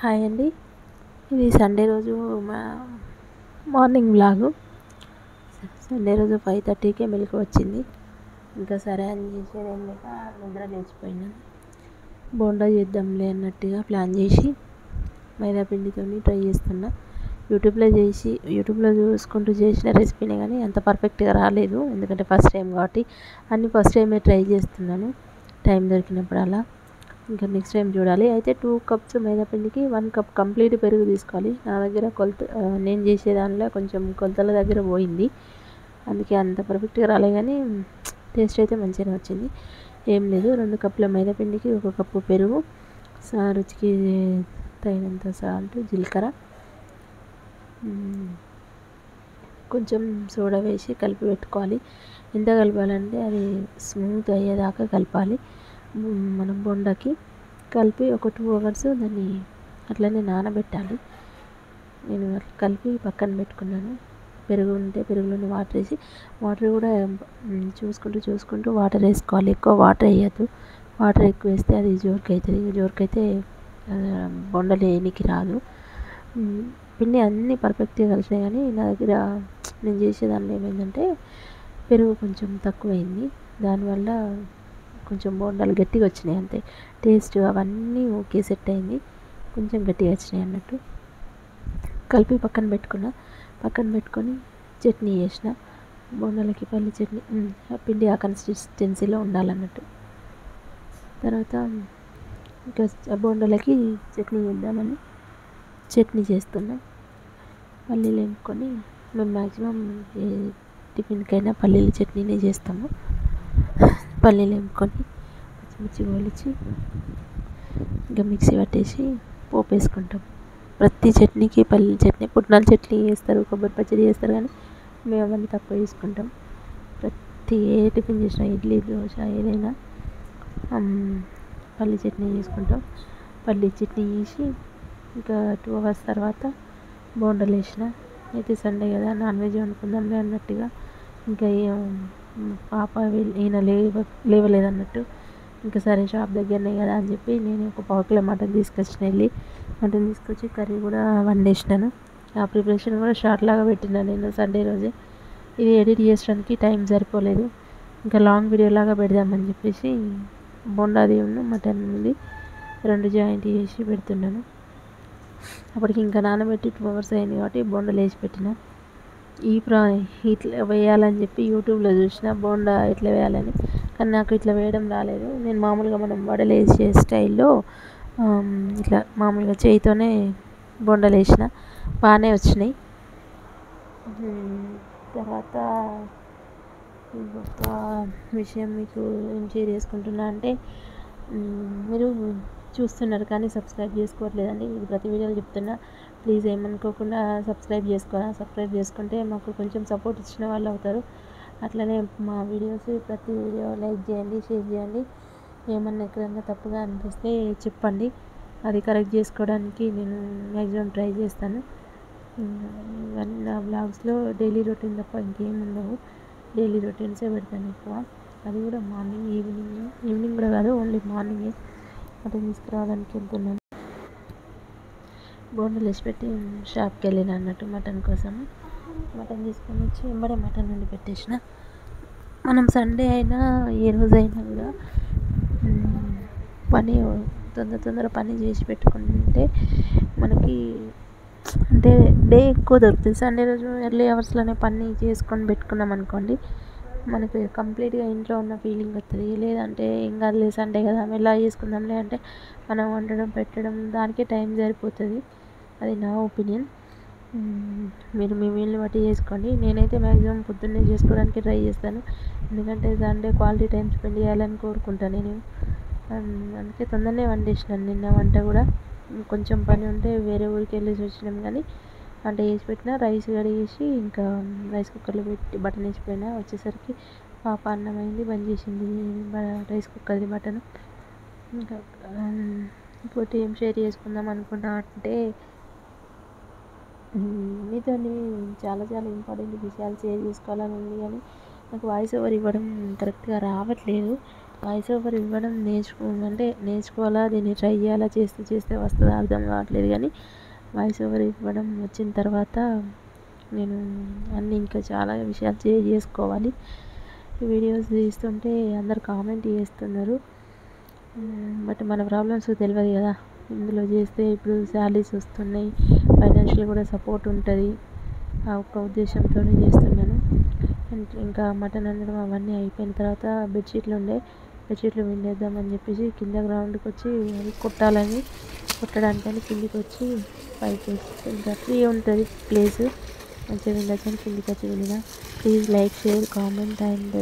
Hi అండి. ఇది Sunday రోజు మా మార్నింగ్ వ్లాగు. సండే రోజు 5:30కే మెలకు వచ్చింది. ఇంకా సరే అని చేసేదేం లేక నిద్ర లేచిపోయినాను. బోండా చేద్దాంలే అన్నట్టుగా ప్లాన్ చేసి మైదా పిండితోని ట్రై చేస్తున్నా. యూట్యూబ్లో చూసుకుంటూ చేసిన రెసిపీనే కానీ అంత పర్ఫెక్ట్గా రాలేదు. ఎందుకంటే ఫస్ట్ టైం కాబట్టి అన్నీ ఫస్ట్ టైమే ట్రై చేస్తున్నాను. టైం దొరికినప్పుడు అలా ఇంకా నెక్స్ట్ టైం చూడాలి. అయితే 2 కప్స్ మైదాపిండికి 1 కప్ కంప్లీట్ పెరుగు తీసుకోవాలి. నా దగ్గర నేను చేసే దానిలో కొంచెం కొలతల దగ్గర పోయింది. అందుకే అంత పర్ఫెక్ట్గా రాలే కానీ టేస్ట్ అయితే మంచిగానే వచ్చింది. ఏం లేదు, 2 కప్పుల మైదాపిండికి 1 కప్పు పెరుగు, రుచికి తగినంత సాల్ట్, జీలకర్ర, కొంచెం సోడా వేసి కలిపి పెట్టుకోవాలి. ఎంత కలపాలంటే అది స్మూత్ అయ్యేదాకా కలపాలి. మనం బొండకి కలిపి ఒక 2 అవర్స్ దాన్ని అట్లనే నానబెట్టాలి. నేను కలిపి పక్కన పెట్టుకున్నాను. పెరుగు ఉంటే పెరుగులోని వాటర్ కూడా చూసుకుంటూ వాటర్ వేసుకోవాలి. ఎక్కువ వాటర్ వేయద్దు. వాటర్ ఎక్కువ వేస్తే అది జోరుకైతే బొండలు వేయనికి రాదు. పిండి అన్నీ పర్ఫెక్ట్గా కలిసినాయి కానీ నా దగ్గర నేను చేసేదాన్ని ఏమైందంటే పెరుగు కొంచెం తక్కువైంది. దానివల్ల కొంచెం బోండాలు గట్టిగా వచ్చినాయి అంతే. టేస్ట్ అవన్నీ ఓకే, సెట్ అయింది. కొంచెం గట్టిగా వచ్చినాయి అన్నట్టు. కలిపి పక్కన పెట్టుకొని చట్నీ చేసిన. బోండాలకి పల్లి చట్నీ, పిండి ఆ కన్సిస్టెన్సీలో ఉండాలన్నట్టు. తర్వాత ఇంకా బోండాలకి చట్నీ చేద్దామని చట్నీ చేస్తున్నా. పల్లీలు వేపుకొని, మేము మ్యాక్సిమం ఏ టిఫిన్కైనా పల్లీల చట్నీనే చేస్తాము. పల్లీలు వేపుకొని పచ్చిమిర్చి ఒలిచి ఇంకా మిక్సీ పట్టేసి పోపు వేసుకుంటాం. ప్రతి చట్నీకి పల్లీల చట్నీ, పుట్నాల చట్నీ వేస్తారు, కొబ్బరి పచ్చడి చేస్తారు కానీ మేము అవన్నీ తక్కువ తీసుకుంటాం. ప్రతి ఏ టిఫిన్ చేసినా, ఇడ్లీ, దోశ ఏదైనా పల్లీ చట్నీ చేసుకుంటాం. పల్లీ చట్నీ చేసి ఇంకా 2 అవర్స్ తర్వాత బోండాలు వేసిన. అయితే సండే కదా నాన్ వెజ్ వండుకుందాంలే అన్నట్టుగా ఇంకా పాప ఈయన లేవలేదన్నట్టు ఇంకా సరే షాప్ దగ్గరనే కదా అని చెప్పి నేను ఒక 1/4 కిలో మటన్ తీసుకొచ్చి కర్రీ కూడా వండేసినాను. ఆ ప్రిపరేషన్ కూడా షార్ట్ లాగా పెట్టినాను నేను సండే రోజే. ఇది ఎడిట్ చేయడానికి టైం సరిపోలేదు. ఇంకా లాంగ్ వీడియో లాగా పెడదామని చెప్పేసి బొండాది మటన్ ఉంది 2 జాయింట్ చేసి పెడుతున్నాను. అప్పటికి ఇంకా నానబెట్టి 2 అవర్స్ అయింది కాబట్టి బొండలు వేసి పెట్టిన. ఇట్లా వేయాలని చెప్పి యూట్యూబ్లో చూసిన బోండా ఇట్లా వేయాలని, కానీ నాకు ఇట్లా వేయడం రాలేదు. నేను మామూలుగా మనం వడలు వేసే స్టైల్లో ఇట్లా మామూలుగా చేయితోనే బొండలు వేసిన, బాగానే వచ్చినాయి. తర్వాత ఇంకొక విషయం మీకు ఏం షేర్ చేసుకుంటున్నా అంటే, మీరు చూస్తున్నారు కానీ సబ్స్క్రైబ్ చేసుకోవట్లేదండి. ఇది ప్రతి వీడియోలో చెప్తున్నా, ప్లీజ్ ఏమనుకోకుండా సబ్స్క్రైబ్ చేసుకుంటే మాకు కొంచెం సపోర్ట్ ఇచ్చిన వాళ్ళు అవుతారు. అట్లనే మా వీడియోస్ ప్రతి వీడియో లైక్ చేయండి, షేర్ చేయండి. ఏమన్నా ఎక్కడన్నా తప్పుగా అనిపిస్తే చెప్పండి, అది కరెక్ట్ చేసుకోవడానికి నేను మ్యాక్సిమం ట్రై చేస్తాను. ఇవన్నీ నా బ్లాగ్స్లో డైలీ రొటీన్ తప్ప ఇంకేం ఉండవు. డైలీ రొటీన్సే పెడతాను ఎక్కువ. అది కూడా మార్నింగ్, ఈవినింగ్ కూడా కాదు, ఓన్లీ మార్నింగే. మటన్ తీసుకురావడానికి వెళ్తున్నాను. బోండాలు వేసి పెట్టి షాప్కి వెళ్ళిన అన్నట్టు మటన్ కోసం. మటన్ తీసుకొని వచ్చి వెంబడే మటన్ వండి పెట్టేసిన. మనం సండే అయినా ఏ రోజైనా కూడా పని తొందర పని చేసి పెట్టుకుంటే మనకి అంటే డే ఎక్కువ దొరుకుతుంది. సండే రోజు ఎర్లీ అవర్స్లోనే పని చేసుకొని పెట్టుకున్నాం అనుకోండి, మనకి కంప్లీట్గా ఇంట్లో ఉన్న ఫీలింగ్ వస్తుంది. లేదంటే ఏం కాదులే సండే కదా మెల్లగా చేసుకుందాంలే అంటే మనం వండడం పెట్టడం దానికే టైం సరిపోతుంది. అది నా ఒపీనియన్. మీరు మీ వీలుని బట్టి చేసుకోండి. నేనైతే మ్యాక్సిమం పొద్దున్నే చేసుకోవడానికి ట్రై చేస్తాను. ఎందుకంటే సండే క్వాలిటీ టైం స్పెండ్ చేయాలని కోరుకుంటాను నేను. అందుకే తొందరనే వండేసినాను నిన్న. వంట కూడా కొంచెం పని ఉంటే వేరే ఊరికి వెళ్ళేసి వచ్చినాం కానీ వంట చేసి పెట్టిన. రైస్ కడిగేసి ఇంకా రైస్ కుక్కర్లో పెట్టి బటన్ వేసిపోయినా. వచ్చేసరికి పాప అన్నం అయింది, బంద్ చేసింది రైస్ కుక్కర్ది బటన్. ఇంకా ఇంకోటి ఏం షేర్ చేసుకుందాం అనుకున్నా అంటే, మీతో చాలా ఇంపార్టెంట్ విషయాలు షేర్ చేసుకోవాలని ఉంది కానీ నాకు వాయిస్ ఓవర్ ఇవ్వడం కరెక్ట్గా రావట్లేదు. వాయిస్ ఓవర్ ఇవ్వడం నేర్చుకోవాలా, దీన్ని ట్రై చేయాలా, చేస్తే చేస్తే వస్తుందా అర్థం కావట్లేదు. కానీ వాయిస్ ఓవర్ ఇవ్వడం వచ్చిన తర్వాత నేను అన్నీ ఇంకా చాలా విషయాలు షేర్ చేసుకోవాలి. వీడియోస్ తీస్తుంటే అందరు కామెంట్ చేస్తున్నారు. బట్ మన ప్రాబ్లమ్స్ తెలియదు కదా. ఇందులో చేస్తే ఇప్పుడు శాలరీస్ వస్తున్నాయి, ఫైనాన్షియల్ కూడా సపోర్ట్ ఉంటుంది, ఆ ఒక్క ఉద్దేశంతో చేస్తున్నాను. ఇంకా మటన్ వండడం అవన్నీ అయిపోయిన తర్వాత బెడ్షీట్లు విండేద్దామని చెప్పేసి కింద గ్రౌండ్కి వచ్చి అది కొట్టడానికని కిందికి వచ్చి పైకి వచ్చి ఇంకా ఫ్రీ ఉంటుంది ప్లేస్, మంచిగా విండొచ్చని కిందికి వచ్చి వెళ్ళిన. Please like, share, comment and